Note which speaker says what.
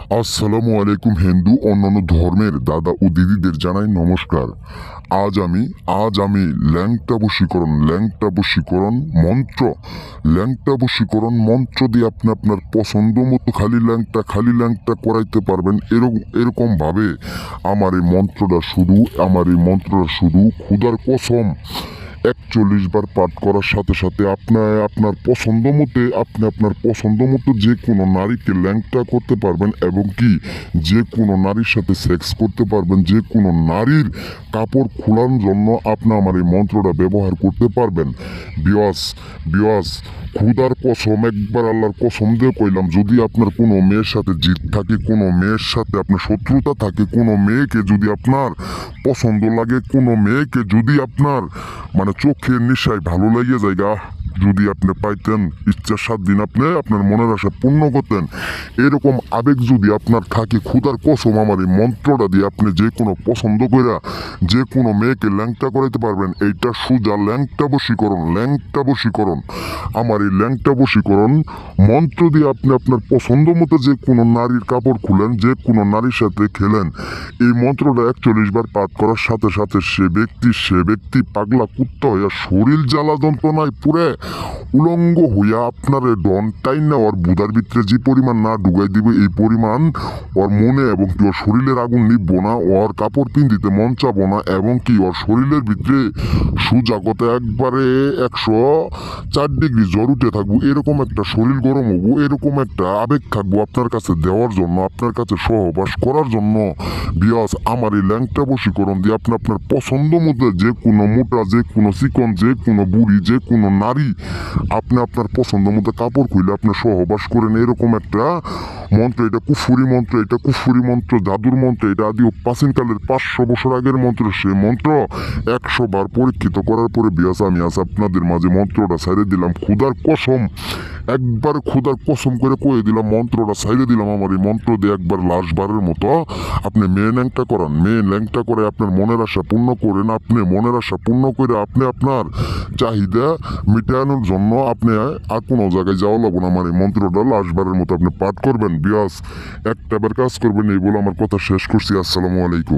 Speaker 1: আসসালামু আলাইকুম হিন্দু অন্যান্য ধর্মের দাদা ও দিদিদের জানাই নমস্কার। আজ আমি ল্যাংটা বশীকরণ মন্ত্র দিয়ে আপনি আপনার পছন্দ মতো খালি ল্যাংটা করাইতে পারবেন। এরকম ভাবে আমার এই মন্ত্রটা শুধু খুদার কসম ৪১ বার পাঠ করার সাথে সাথে আপনার পছন্দ মতো যে কোনো নারীকে ল্যাংটা করতে পারবেন এবং কি যে কোনো নারীর সাথে সেক্স করতে পারবেন। যে কোনো নারীর কাপড় খোলার জন্য আপনি আমার এই মন্ত্রটা ব্যবহার করতে পারবেন। বিয়াস খুদার কসম, একবার আল্লাহর কসম দিয়ে কইলাম, যদি আপনার কোনো মেয়ের সাথে জিদ থাকে, কোনো মেয়ের সাথে আপনার শত্রুতা থাকে, কোনো মেয়েকে যদি আপনার পছন্দ লাগে, কোনো মেয়েকে যদি আপনার চোখের নেশায় ভালো লাগিয়ে জায়গা, যদি আপনি পাইতেন ইচ্ছার 7 দিন আপনি আপনার মনের আশা পূর্ণ করতেন, এরকম আবেগ যদি আপনার থাকে, খুদার কসম আমার এই মন্ত্রটা দিয়ে আপনি যে কোনো পছন্দ কইরা যে কোনো মেয়েকে ল্যাংটা করাইতে পারবেন। এইটা সোজা ল্যাংটা বশীকরণ। আমার এই ল্যাংটা বশীকরণ মন্ত্র দিয়ে আপনি আপনার পছন্দ মতো যে কোনো নারীর কাপড় খুলেন, যে কোনো নারীর সাথে খেলেন। এই মন্ত্রটা ৪১ বার পাঠ করার সাথে সাথে সে ব্যক্তি পাগলা কুত্তা হইয়া শরীর জ্বালা যন্ত্রণায় পুরে উলঙ্গ হইয়া আপনার ডন টাইনা ওর বুধার ভিতরে যে পরিমাণ না ঢুকাই দিবে, এই পরিমাণ ওর মনে এবং কি ওর শরীরের আগুন নিববো না, ওর কাপড় পিন্দিতে মন চাবো না, এবং কি ওর শরীরের ভিতরে সুজাগতে একবারে ১০৪ ডিগ্রি জ্বর উঠে থাকবো, এরকম একটা শরীর গরম হবো, এরকম একটা আবেগ থাকবো আপনার কাছে দেওয়ার জন্য, আপনার কাছে সহবাস করার জন্য। বিয়াস আমার এই ল্যাংটা বশীকরণ দিয়ে আপনি আপনার পছন্দ মতো যে কোনো মোটা, যে কোনো চিকন, যে কোনো বুড়ি, যে কোনো নারী আপনি আপনার পছন্দ মতো কাপড় খুলে আপনি সহবাস করেন। এরকম একটা মন্ত্র, এটা কুফুরি মন্ত্র, জাদুর মন্ত্র, এটা আদিও প্রাচীনকালের ৫০০ বছর আগের মন্ত্র। সে মন্ত্র ১০০ বার পরীক্ষিত করার পরে বিয়াস আমি আজ আপনাদের মাঝে মন্ত্রটা ছাইড়ে দিলাম। খুদার কসম, একবার খুদার কসম করে কয়ে দিলাম, মন্ত্রটা ছাইড়ে দিলাম। আমার এই মন্ত্র দিয়ে একবার লাশবারের মতো আপনি মেয়ে ল্যাংটা করে আপনার মনের আশা পূর্ণ করেন। আপনি মনের আশা পূর্ণ করে আপনি আপনার চাহিদা মিটানোর জন্য আপনি আর কোনো জায়গায় যাওয়া লাগবে না। আমার এই মন্ত্রটা লাশবারের মতো আপনি পাঠ করবেন। বিয়াস একটা বার কাজ করবেন, এই বলে আমার কথা শেষ করছি। আসসালামু আলাইকুম।